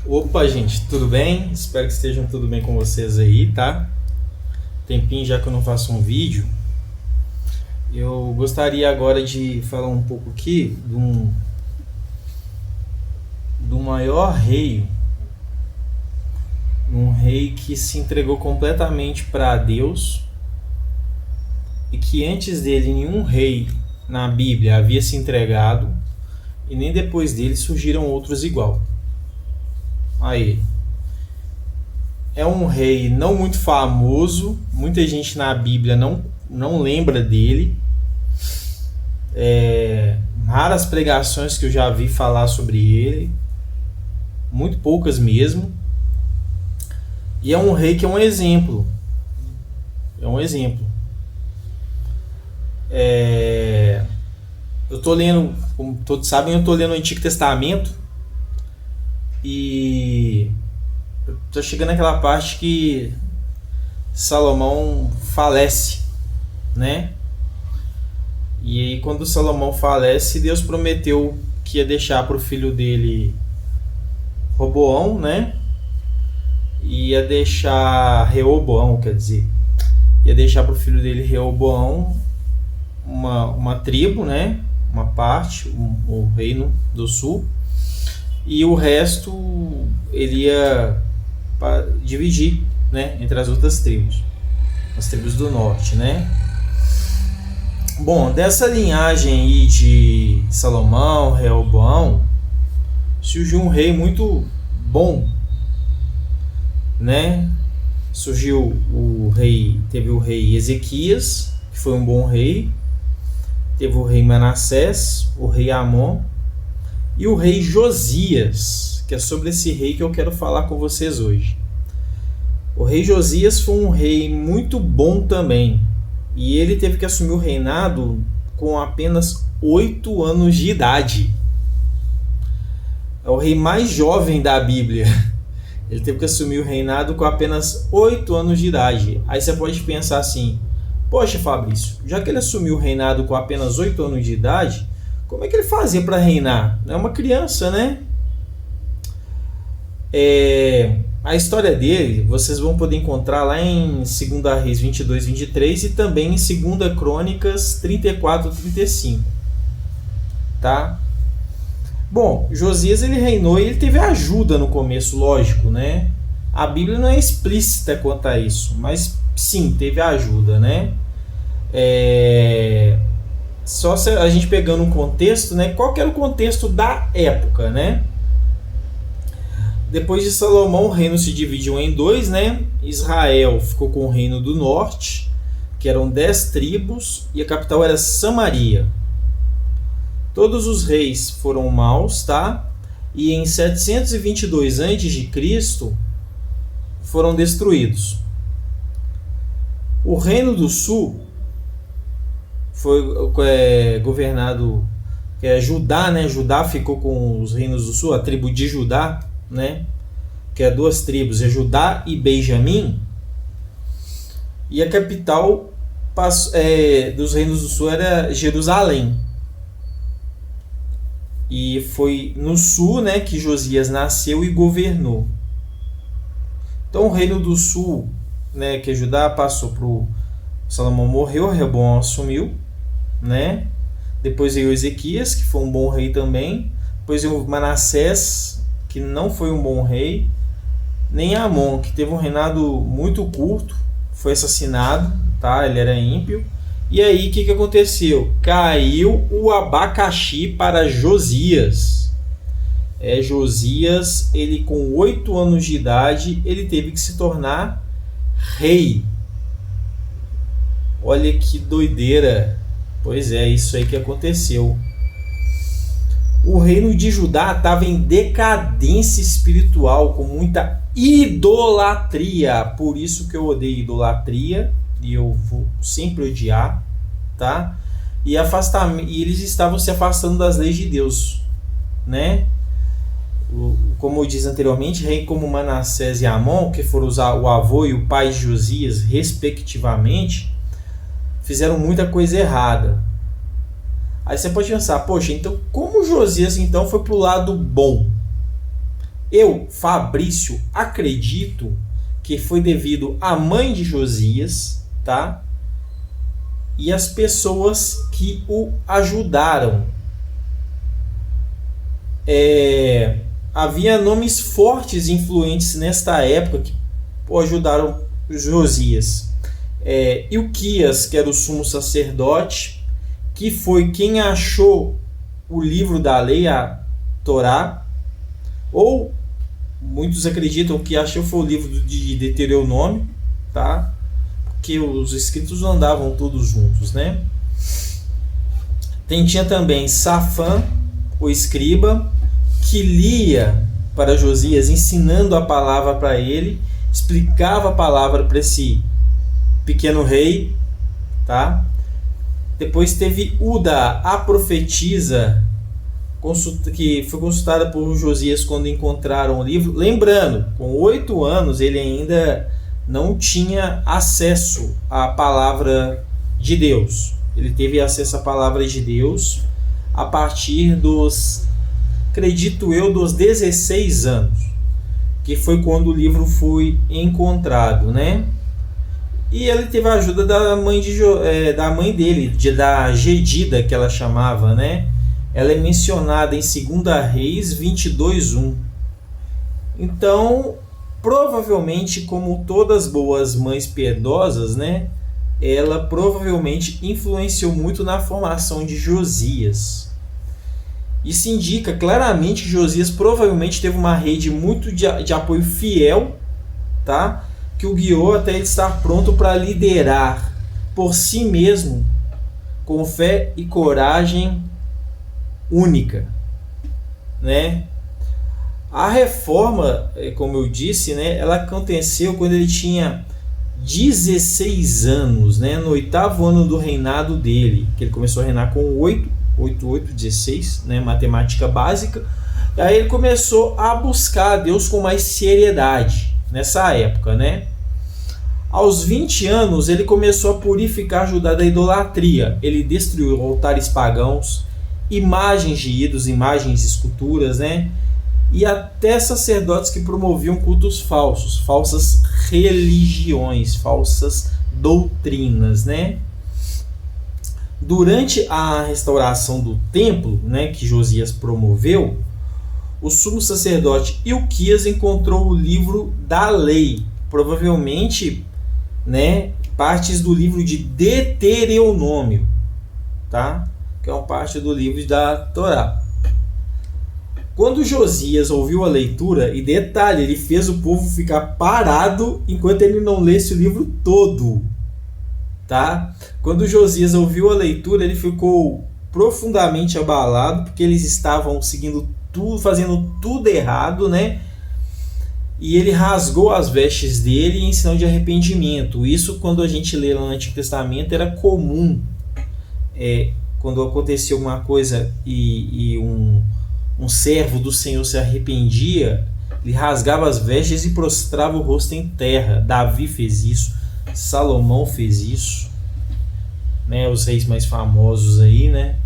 Opa, gente, tudo bem? Espero que estejam tudo bem com vocês aí, tá? Tempinho já que eu não faço um vídeo. Eu gostaria agora de falar um pouco aqui do maior rei, um rei que se entregou completamente para Deus e que antes dele nenhum rei na Bíblia havia se entregado e nem depois dele surgiram outros igual. Aí, é um rei não muito famoso, muita gente na Bíblia não lembra dele. Raras pregações que eu já vi falar sobre ele, muito poucas mesmo. E é um rei que é um exemplo. É um exemplo. Eu tô lendo, como todos sabem, eu tô lendo o Antigo Testamento e tô chegando naquela parte que Salomão falece, né? E aí quando Salomão falece, Deus prometeu que ia deixar para o filho dele Roboão, né? Ia deixar Reoboão, quer dizer, ia deixar para o filho dele Reoboão uma tribo, né? Uma parte, o reino do sul, e o resto ele ia dividir, né, entre as outras tribos, as tribos do norte, né? Bom, dessa linhagem aí de Salomão, Reoboão, surgiu um rei muito bom, né? Teve o rei Ezequias, que foi um bom rei. Teve o rei Manassés, o rei Amon e o rei Josias, que é sobre esse rei que eu quero falar com vocês hoje. O rei Josias foi um rei muito bom também, e ele teve que assumir o reinado com apenas 8 anos de idade. É o rei mais jovem da Bíblia. Ele teve que assumir o reinado com apenas 8 anos de idade. Aí você pode pensar assim: poxa, Fabrício, já que ele assumiu o reinado com apenas 8 anos de idade, como é que ele fazia para reinar? É uma criança, né? A história dele vocês vão poder encontrar lá em 2 Reis 22, 23 e também em 2 Crônicas 34, 35. Tá? Bom, Josias ele reinou e ele teve ajuda no começo, lógico, né? A Bíblia não é explícita quanto a isso, mas sim, teve ajuda, né? Só se a gente pegando um contexto, né? Qual que era o contexto da época, né? Depois de Salomão, o reino se dividiu em dois, né? Israel ficou com o reino do norte, que eram 10 tribos, e a capital era Samaria. Todos os reis foram maus, tá? E em 722 a.C. foram destruídos. O reino do sul foi governado, Judá, né? Judá ficou com os reinos do sul, a tribo de Judá, né? Que é 2 tribos, é Judá e Benjamim. E a capital dos reinos do sul era Jerusalém. E foi no sul, né, que Josias nasceu e governou. Então o reino do sul, né, que é Judá, passou para o Salomão, morreu, Rehoboão assumiu, né? Depois veio Ezequias, que foi um bom rei também. Depois veio Manassés, que não foi um bom rei. Nem Amon, que teve um reinado muito curto, foi assassinado, tá? Ele era ímpio. E aí o que aconteceu? Caiu o abacaxi para Josias. Josias, ele com 8 anos de idade, ele teve que se tornar rei. Olha que doideira. Pois é, isso aí que aconteceu. O reino de Judá estava em decadência espiritual, com muita idolatria. Por isso que eu odeio idolatria e eu vou sempre odiar, tá? E eles estavam se afastando das leis de Deus, né? Como eu disse anteriormente, rei como Manassés e Amon, que foram o avô e o pai de Josias, respectivamente, fizeram muita coisa errada. Aí você pode pensar, poxa, então como Josias então foi pro lado bom? Eu, Fabrício, acredito que foi devido à mãe de Josias, tá? E as pessoas que o ajudaram. Havia nomes fortes e influentes nesta época que ajudaram Josias. Ilquias, que era o sumo sacerdote, que foi quem achou o livro da lei, a Torá, ou muitos acreditam que achou foi o livro de Deuteronômio, tá? Porque os escritos não andavam todos juntos, né? Tinha também Safã, o escriba, que lia para Josias, ensinando a palavra para ele, explicava a palavra para esse pequeno rei, tá? Depois teve Uda, a profetisa, que foi consultada por Josias quando encontraram o livro. Lembrando, com 8 anos ele ainda não tinha acesso à palavra de Deus. Ele teve acesso à palavra de Deus a partir dos, acredito eu, dos 16 anos, que foi quando o livro foi encontrado, né? E ele teve a ajuda da mãe, da mãe dele, da Gedida, que ela chamava, né? Ela é mencionada em 2 Reis 22:1. Então, provavelmente, como todas boas mães piedosas, né? Ela provavelmente influenciou muito na formação de Josias. Isso indica claramente que Josias provavelmente teve uma rede muito de apoio fiel, tá? Que o guiou até ele estar pronto para liderar por si mesmo, com fé e coragem única, né? A reforma, como eu disse, né, ela aconteceu quando ele tinha 16 anos, né, no 8º ano do reinado dele, que ele começou a reinar com 16, né, matemática básica. E aí ele começou a buscar a Deus com mais seriedade nessa época, né? Aos 20 anos ele começou a purificar Judá da idolatria. Ele destruiu altares pagãos, imagens de ídolos, imagens de esculturas, né? E até sacerdotes que promoviam cultos falsos, falsas religiões, falsas doutrinas, né? Durante a restauração do templo, né, que Josias promoveu, o sumo sacerdote Ilquias encontrou o livro da lei, provavelmente, né, partes do livro de Deuteronômio, tá? Que é uma parte do livro da Torá. Quando Josias ouviu a leitura, e detalhe, ele fez o povo ficar parado enquanto ele não lesse o livro todo, tá? Quando Josias ouviu a leitura, ele ficou profundamente abalado, porque eles estavam seguindo tudo, fazendo tudo errado, né? E ele rasgou as vestes dele em sinal de arrependimento. Isso, quando a gente lê lá no Antigo Testamento, era comum. Quando acontecia alguma coisa e um servo do Senhor se arrependia, ele rasgava as vestes e prostrava o rosto em terra. Davi fez isso, Salomão fez isso, né? Os reis mais famosos aí, né?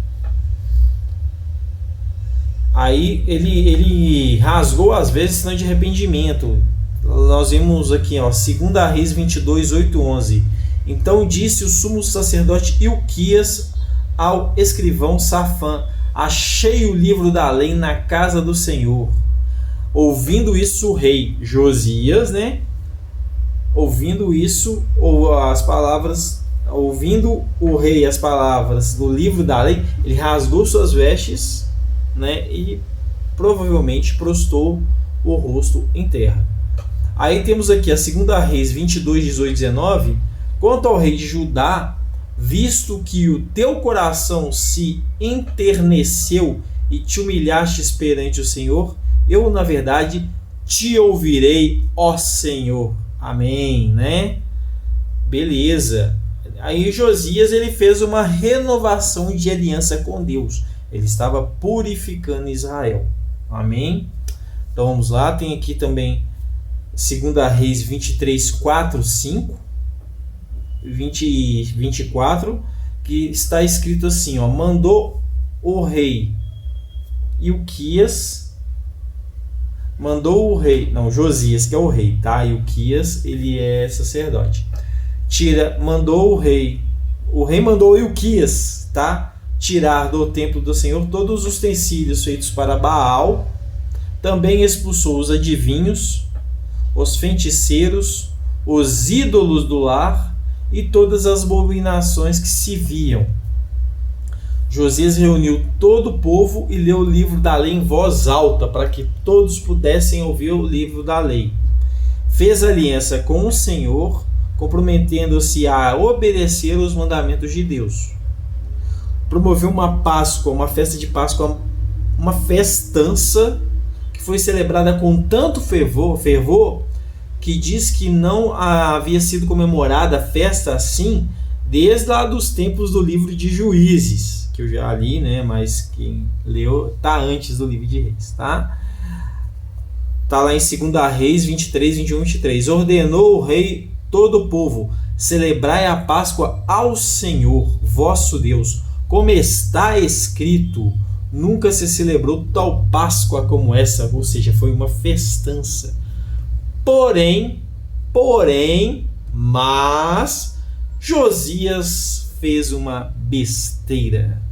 Aí ele rasgou as vestes em sinal de arrependimento. Nós vemos aqui, ó, 2 Reis 22:8-11. Então disse o sumo sacerdote Ilquias ao escrivão Safã: achei o livro da lei na casa do Senhor. Ouvindo isso, o rei Josias, né? Ouvindo isso, ouvindo o rei as palavras do livro da lei, ele rasgou suas vestes, né? E provavelmente prostrou o rosto em terra. Aí temos aqui a 2 Reis 22:18-19. Quanto ao rei de Judá, visto que o teu coração se enterneceu e te humilhastes perante o Senhor, eu, na verdade, te ouvirei, ó Senhor. Amém, né? Beleza. Aí Josias, ele fez uma renovação de aliança com Deus. Ele estava purificando Israel. Amém? Então vamos lá. Tem aqui também 2 Reis 23:4-5. 24, que está escrito assim, ó: mandou o rei Ilquias mandou o rei, não, Josias, que é o rei, tá? E o Quias, ele é sacerdote. Mandou o rei mandou Ilquias, tá? Tirar do templo do Senhor todos os utensílios feitos para Baal. Também expulsou os adivinhos, os feiticeiros, os ídolos do lar e todas as abominações que se viam. Josias reuniu todo o povo e leu o livro da lei em voz alta, para que todos pudessem ouvir o livro da lei. Fez aliança com o Senhor, comprometendo-se a obedecer os mandamentos de Deus. Promoveu uma Páscoa, uma festa de Páscoa, uma festança que foi celebrada com tanto fervor que diz que não havia sido comemorada festa assim desde lá dos tempos do livro de Juízes, que eu já li, né? Mas quem leu tá antes do livro de Reis, tá? Tá lá em 2 Reis 23, 21, 23. Ordenou o rei todo o povo: celebrai a Páscoa ao Senhor, vosso Deus, como está escrito. Nunca se celebrou tal Páscoa como essa, ou seja, foi uma festança. Mas Josias fez uma besteira.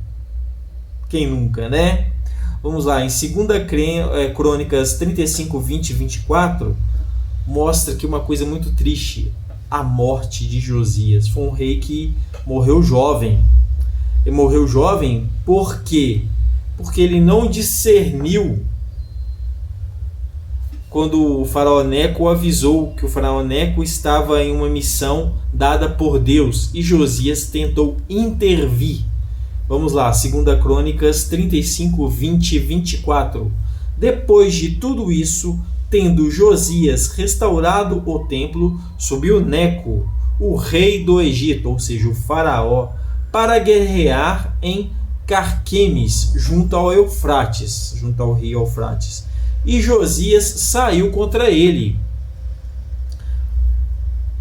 Quem nunca, né? Vamos lá, em 2 Crônicas 35, 20 e 24, mostra que uma coisa muito triste, a morte de Josias. Foi um rei que morreu jovem. Ele morreu jovem por quê? Porque ele não discerniu quando o faraó Neco avisou que o faraó Neco estava em uma missão dada por Deus e Josias tentou intervir. Vamos lá, 2 Crônicas 35, 20 e 24. Depois de tudo isso, tendo Josias restaurado o templo, subiu Neco, o rei do Egito, ou seja, o faraó, para guerrear em Carquemes, junto ao Eufrates, junto ao rio Eufrates. E Josias saiu contra ele.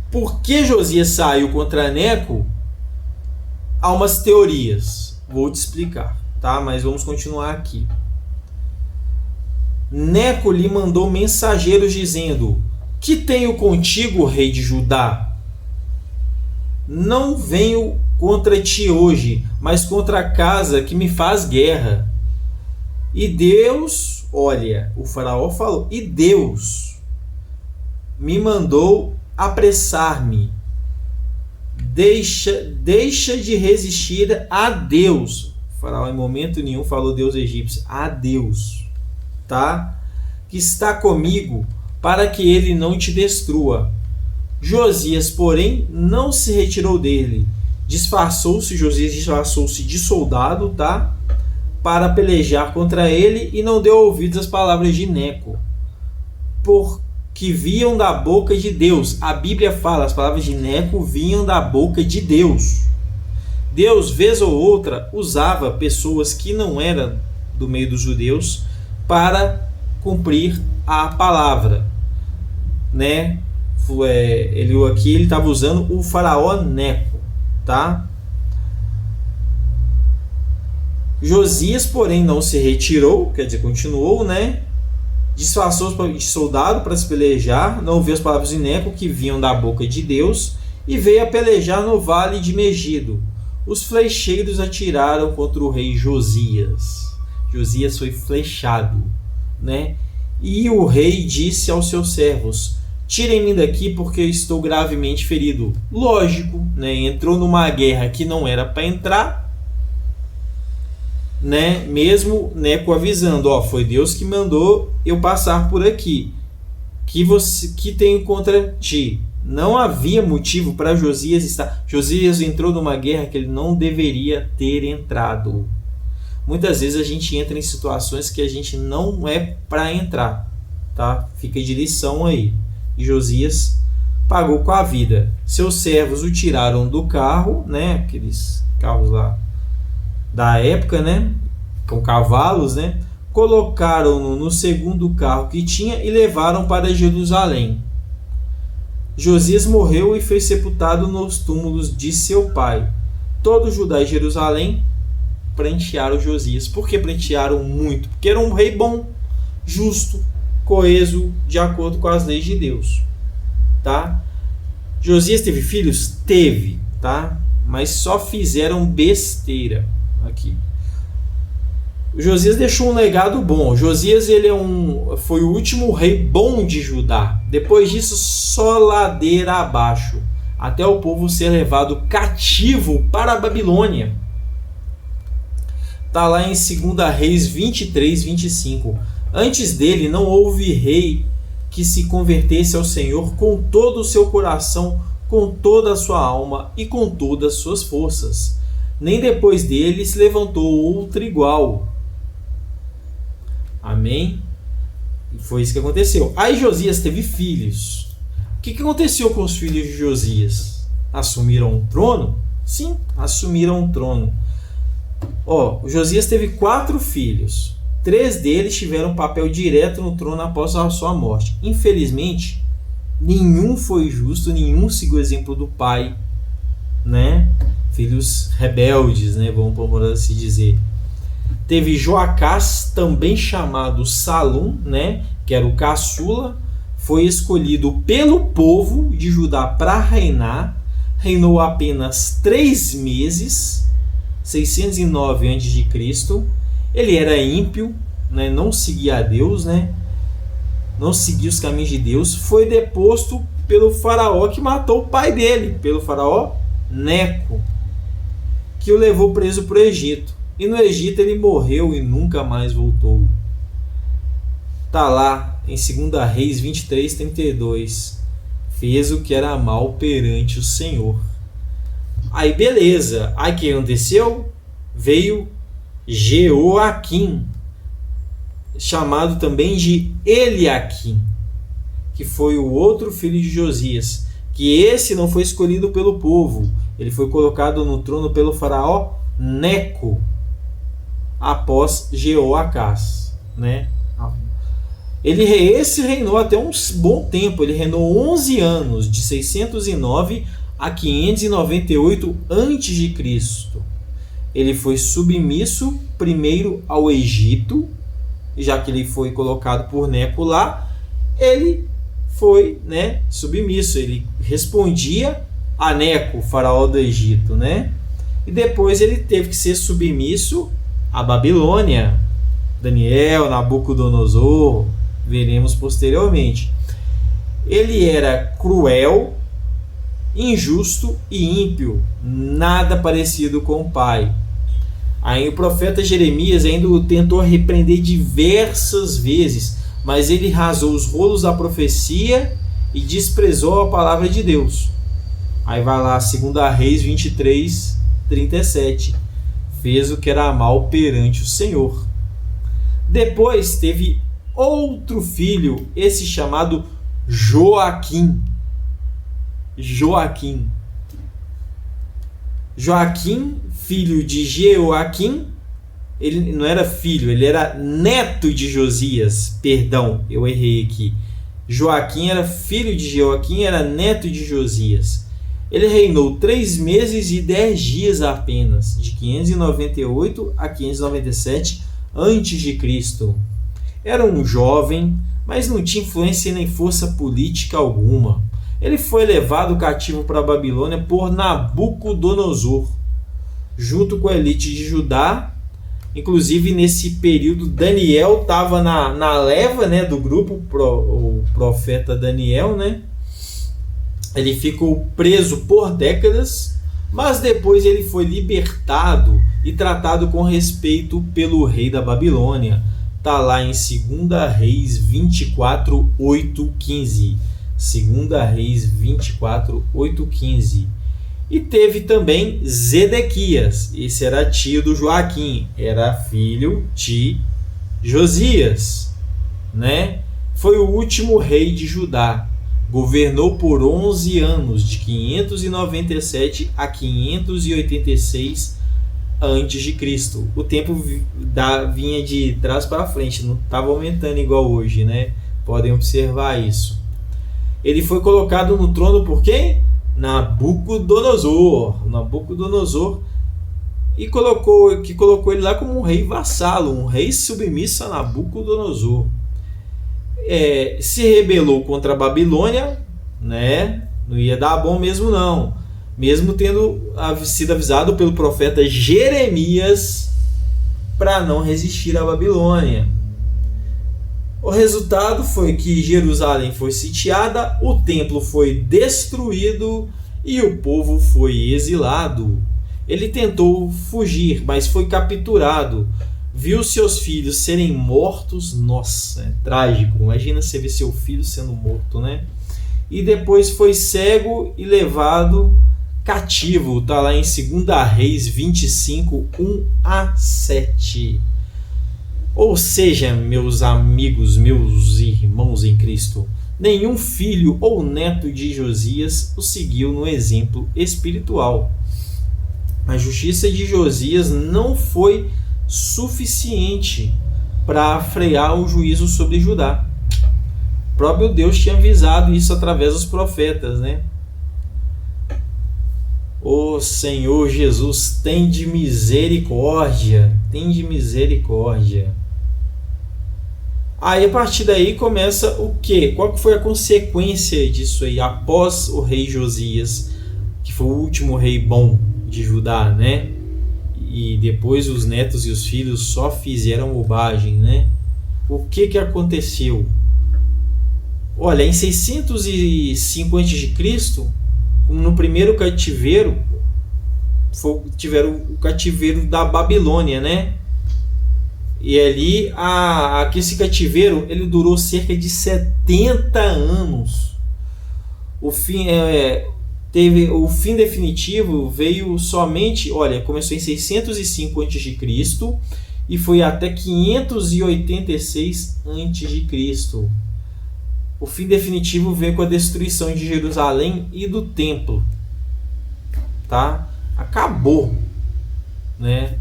Por que Josias saiu contra Neco? Há umas teorias. Vou te explicar, tá? Mas vamos continuar aqui. Neco lhe mandou mensageiros dizendo: que tenho contigo, rei de Judá? Não venho contra ti hoje, mas contra a casa que me faz guerra. E Deus, olha, o faraó falou, e Deus me mandou apressar-me. Deixa de resistir a Deus. O faraó em momento nenhum falou Deus egípcio, a Deus, tá? Que está comigo, para que ele não te destrua. Josias, porém, não se retirou dele. Josias disfarçou-se de soldado, tá? Para pelejar contra ele e não deu ouvidos às palavras de Neco, porque vinham da boca de Deus. A Bíblia fala, as palavras de Neco vinham da boca de Deus. Deus, vez ou outra, usava pessoas que não eram do meio dos judeus para cumprir a palavra, né? Ele estava usando o faraó Neco, tá? Josias, porém, não se retirou, quer dizer, continuou, né? Disfarçou-se de soldado para se pelejar, não ouviu as palavras de Neco que vinham da boca de Deus e veio a pelejar no vale de Megido. Os flecheiros atiraram contra o rei Josias. Josias foi flechado, né? E o rei disse aos seus servos: tirem-me daqui porque eu estou gravemente ferido. Lógico, né? Entrou numa guerra que não era para entrar, né? Mesmo Neco avisando, ó, foi Deus que mandou eu passar por aqui. Que tenho contra ti? Não havia motivo para Josias estar. Josias entrou numa guerra que ele não deveria ter entrado. Muitas vezes a gente entra em situações que a gente não é para entrar, tá? Fica de lição aí. E Josias pagou com a vida. Seus servos o tiraram do carro, né? Aqueles carros lá da época, né? Com cavalos, né? Colocaram-no no segundo carro que tinha e levaram para Jerusalém. Josias morreu e foi sepultado nos túmulos de seu pai. Todo Judá e Jerusalém prantearam Josias. Por que prantearam muito? Porque era um rei bom, justo, coeso de acordo com as leis de Deus, tá? Josias teve filhos? Teve, tá? Mas só fizeram besteira aqui. Josias deixou um legado bom. Josias foi o último rei bom de Judá. Depois disso, só ladeira abaixo, até o povo ser levado cativo para a Babilônia. Está lá em 2 Reis 23, 25. Antes dele não houve rei que se convertesse ao Senhor com todo o seu coração, com toda a sua alma e com todas as suas forças. Nem depois dele se levantou outro igual. Amém? E foi isso que aconteceu. Aí Josias teve filhos. O que aconteceu com os filhos de Josias? Assumiram o trono? Sim, assumiram o trono. Josias teve 4 filhos. 3 deles tiveram papel direto no trono após a sua morte. Infelizmente, nenhum foi justo, nenhum seguiu o exemplo do pai, né? Filhos rebeldes, né? Vamos por assim dizer. Teve Joacás, também chamado Salum, né? Que era o caçula, foi escolhido pelo povo de Judá para reinar. Reinou apenas 3 meses, 609 a.C. Ele era ímpio, né? Não seguia a Deus, né? Não seguia os caminhos de Deus. Foi deposto pelo faraó que matou o pai dele, pelo faraó Neco, que o levou preso para o Egito. E no Egito ele morreu e nunca mais voltou. Está lá em 2 Reis 23, 32. Fez o que era mal perante o Senhor. Aí beleza. Aí o que aconteceu? Veio Jeoaquim, chamado também de Eliaquim, que foi o outro filho de Josias. Que esse não foi escolhido pelo povo. Ele foi colocado no trono pelo faraó Neco, após Jeoacás, né? Esse reinou até um bom tempo. Ele reinou 11 anos, de 609 a 598 a.C. Ele foi submisso primeiro ao Egito, já que ele foi colocado por Neco lá. Ele foi, né, submisso. Ele respondia a Neco, faraó do Egito, né? E depois ele teve que ser submisso à Babilônia. Daniel, Nabucodonosor, veremos posteriormente. Ele era cruel, injusto e ímpio, nada parecido com o pai. Aí o profeta Jeremias ainda o tentou repreender diversas vezes, mas ele rasou os rolos da profecia e desprezou a palavra de Deus. Aí vai lá, 2 Reis 23, 37. Fez o que era mal perante o Senhor. Depois teve outro filho, esse chamado Joaquim. Joaquim, filho de Jeoaquim. Ele não era filho, ele era neto de Josias. Perdão, eu errei aqui. Joaquim era filho de Jeoaquim, era neto de Josias. Ele reinou 3 meses e 10 dias apenas, de 598 a 597 a.C. Era um jovem, mas não tinha influência nem força política alguma. Ele foi levado cativo para a Babilônia por Nabucodonosor, junto com a elite de Judá. Inclusive, nesse período, Daniel estava na leva, né, do grupo, o profeta Daniel, né? Ele ficou preso por décadas, mas depois ele foi libertado e tratado com respeito pelo rei da Babilônia. Está lá em 2 Reis 24, 8, 15. 2 Reis 24, 8, 15. E teve também Zedequias. Esse era tio do Joaquim, era filho de Josias, né? Foi o último rei de Judá. Governou por 11 anos, de 597 a 586 a.C. O tempo vinha de trás para frente, não estava aumentando igual hoje, né? Podem observar isso. Ele foi colocado no trono por quem? Nabucodonosor, e colocou ele lá como um rei vassalo, um rei submisso a Nabucodonosor. se rebelou contra a Babilônia, né? Não ia dar bom mesmo não, mesmo tendo sido avisado pelo profeta Jeremias para não resistir à Babilônia. O resultado foi que Jerusalém foi sitiada, o templo foi destruído e o povo foi exilado. Ele tentou fugir, mas foi capturado. Viu seus filhos serem mortos. Nossa, é trágico. Imagina você ver seu filho sendo morto, né? E depois foi cego e levado cativo. Está lá em 2 Reis 25, 1-7. Ou seja, meus amigos, meus irmãos em Cristo, nenhum filho ou neto de Josias o seguiu no exemplo espiritual. A justiça de Josias não foi suficiente para frear o juízo sobre Judá. O próprio Deus tinha avisado isso através dos profetas, né? Ô Senhor Jesus, tende misericórdia, tende misericórdia. Aí a partir daí começa o quê? Qual que foi a consequência disso aí após o rei Josias, que foi o último rei bom de Judá, né? E depois os netos e os filhos só fizeram bobagem, né? O que aconteceu? Olha, em 605 a.C., no primeiro cativeiro, tiveram o cativeiro da Babilônia, né? E ali, esse cativeiro ele durou cerca de 70 anos. O fim definitivo veio somente, olha, começou em 605 a.C. e foi até 586 a.C. O fim definitivo veio com a destruição de Jerusalém e do templo. Tá? Acabou, né?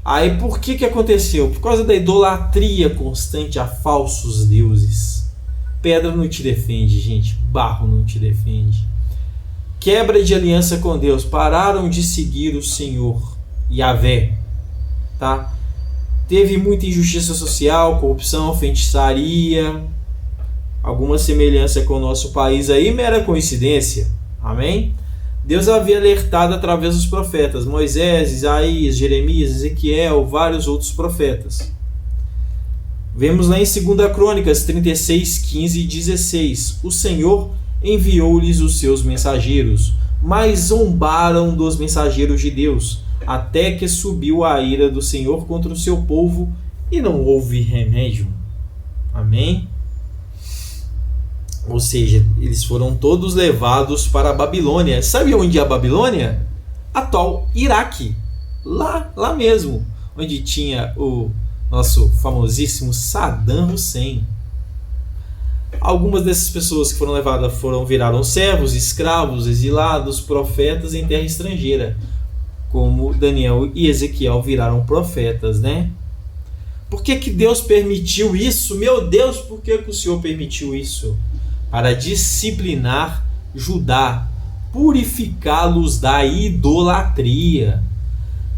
Aí por que aconteceu? Por causa da idolatria constante a falsos deuses. Pedra não te defende, gente. Barro não te defende. Quebra de aliança com Deus. Pararam de seguir o Senhor Yahvé. Tá? Teve muita injustiça social, corrupção, feitiçaria. Alguma semelhança com o nosso país aí, mera coincidência. Amém? Deus havia alertado através dos profetas Moisés, Isaías, Jeremias, Ezequiel, vários outros profetas. Vemos lá em 2 Crônicas 36, 15 e 16. O Senhor enviou-lhes os seus mensageiros, mas zombaram dos mensageiros de Deus, até que subiu a ira do Senhor contra o seu povo e não houve remédio. Amém? Ou seja, eles foram todos levados para a Babilônia. Sabe onde é a Babilônia? Atual Iraque. Lá mesmo, onde tinha o nosso famosíssimo Saddam Hussein. Algumas dessas pessoas que foram levadas viraram servos, escravos, exilados, profetas em terra estrangeira. Como Daniel e Ezequiel viraram profetas, né? Por que Deus permitiu isso? Meu Deus, por que o Senhor permitiu isso? Para disciplinar Judá, purificá-los da idolatria,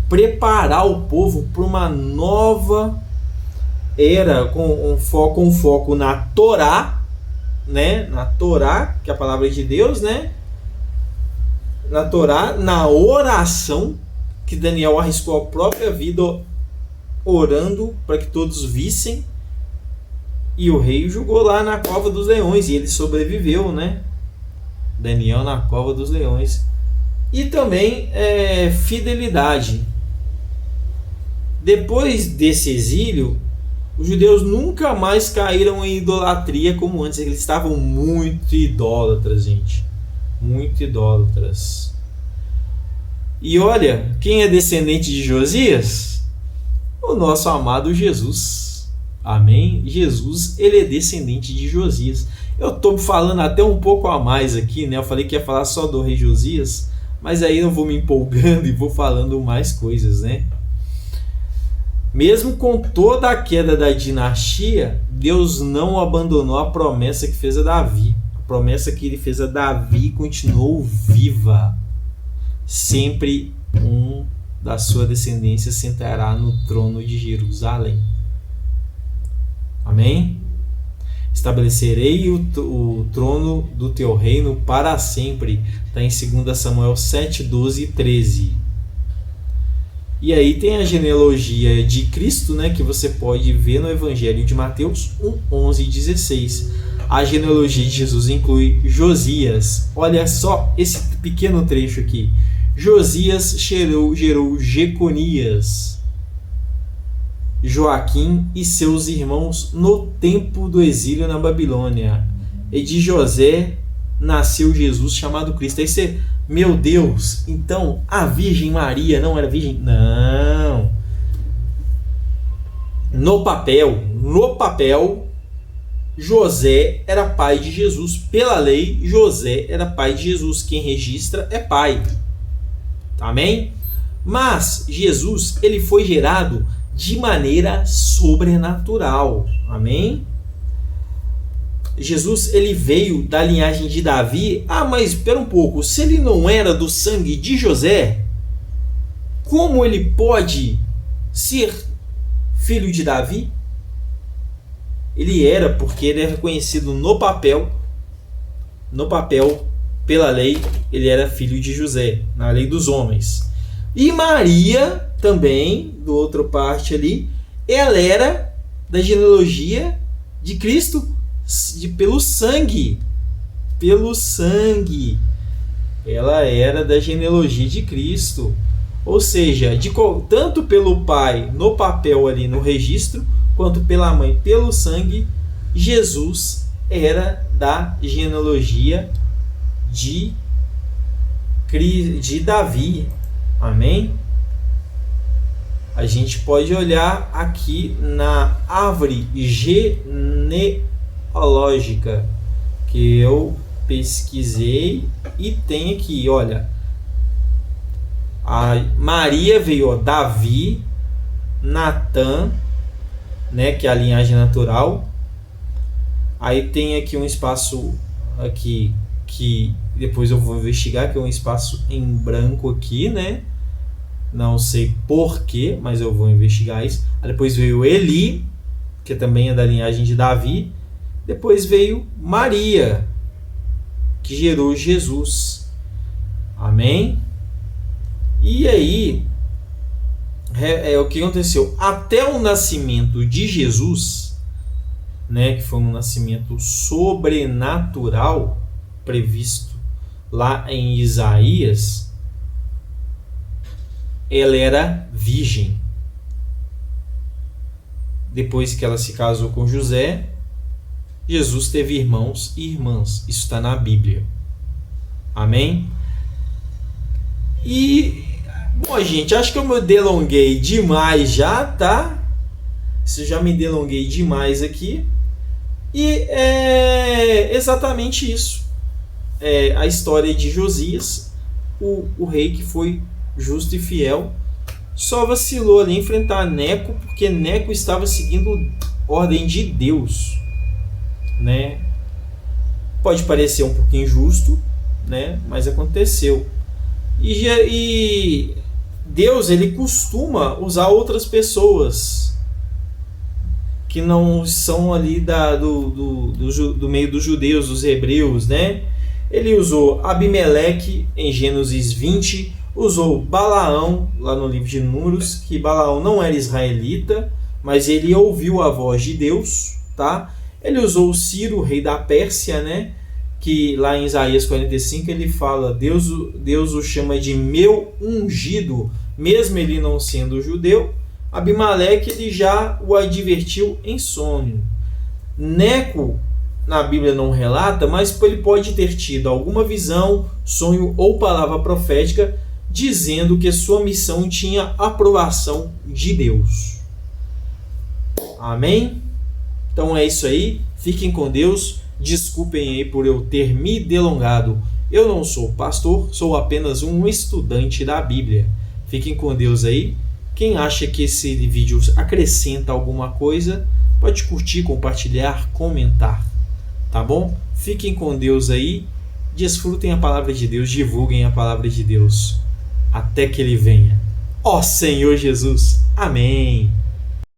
preparar o povo para uma nova era com foco na Torá, né? Na Torá, que é a palavra de Deus, né? Na Torá, na oração, que Daniel arriscou a própria vida orando para que todos vissem. E o rei jogou lá na cova dos leões e ele sobreviveu, né? Daniel na cova dos leões. E também fidelidade. Depois desse exílio, os judeus nunca mais caíram em idolatria como antes. Eles estavam muito idólatras, gente. Muito idólatras. E olha, quem é descendente de Josias? O nosso amado Jesus. Amém? Jesus, ele é descendente de Josias. Eu estou falando até um pouco a mais aqui, né? Eu falei que ia falar só do rei Josias, mas aí eu vou me empolgando e vou falando mais coisas, né? Mesmo com toda a queda da dinastia, Deus não abandonou a promessa que fez a Davi. A promessa que ele fez a Davi continuou viva. Sempre um da sua descendência sentará no trono de Jerusalém. Amém? Estabelecerei o trono do teu reino para sempre. Está em 2 Samuel 7, 12 e 13. E aí tem a genealogia de Cristo, né, que você pode ver no Evangelho de Mateus 1, 11 e 16. A genealogia de Jesus inclui Josias. Olha só esse pequeno trecho aqui. Josias gerou Jeconias, Joaquim e seus irmãos no tempo do exílio na Babilônia. E de José nasceu Jesus, chamado Cristo. Aí você, meu Deus, então a Virgem Maria não era virgem? Não. No papel, José era pai de Jesus. Pela lei, José era pai de Jesus. Quem registra é pai. Amém? Mas Jesus, ele foi gerado de maneira sobrenatural. Amém? Jesus, ele veio da linhagem de Davi. Ah, mas espera um pouco, se ele não era do sangue de José, como ele pode ser filho de Davi? Ele era, porque ele é reconhecido no papel, pela lei, ele era filho de José, na lei dos homens. E Maria, também, do outra parte ali, ela era da genealogia de Cristo, pelo sangue. Ela era da genealogia de Cristo. Ou seja, tanto pelo pai, no papel ali, no registro, quanto pela mãe, pelo sangue, Jesus era da genealogia de Davi. Amém? A gente pode olhar aqui na árvore genealógica que eu pesquisei e tem aqui, olha, a Maria veio, Davi, Natã, né, que é a linhagem natural. Aí tem aqui um espaço aqui que depois eu vou investigar, que é um espaço em branco aqui, né? Não sei porquê, mas eu vou investigar isso. Aí depois veio Eli, que também é da linhagem de Davi. Depois veio Maria, que gerou Jesus. Amém? E aí, o que aconteceu? Até o nascimento de Jesus, né, que foi um nascimento sobrenatural, previsto lá em Isaías, ela era virgem. Depois que ela se casou com José, Jesus teve irmãos e irmãs. Isso está na Bíblia. Amém? E, bom, gente, acho que eu me delonguei demais já, tá? Eu já me delonguei demais aqui. E é exatamente isso. É a história de Josias, o rei que foi justo e fiel, só vacilou ali em enfrentar Neco, porque Neco estava seguindo ordem de Deus, né? Pode parecer um pouquinho injusto, né? Mas aconteceu. E Deus, ele costuma usar outras pessoas que não são ali do meio dos judeus, dos hebreus, né? Ele usou Abimeleque em Gênesis 20, usou Balaão lá no livro de Números, que Balaão não era israelita, mas ele ouviu a voz de Deus, tá? Ele usou Ciro, rei da Pérsia, né? Que lá em Isaías 45 ele fala, Deus o chama de meu ungido, mesmo ele não sendo judeu. Abimeleque, ele já o advertiu em sonho. Neco, na Bíblia não relata, mas ele pode ter tido alguma visão, sonho ou palavra profética dizendo que sua missão tinha aprovação de Deus. Amém? Então é isso aí. Fiquem com Deus. Desculpem aí por eu ter me delongado. Eu não sou pastor, sou apenas um estudante da Bíblia. Fiquem com Deus aí. Quem acha que esse vídeo acrescenta alguma coisa, pode curtir, compartilhar, comentar. Tá bom? Fiquem com Deus aí. Desfrutem a palavra de Deus, divulguem a palavra de Deus. Até que Ele venha. Ó Senhor Jesus. Amém.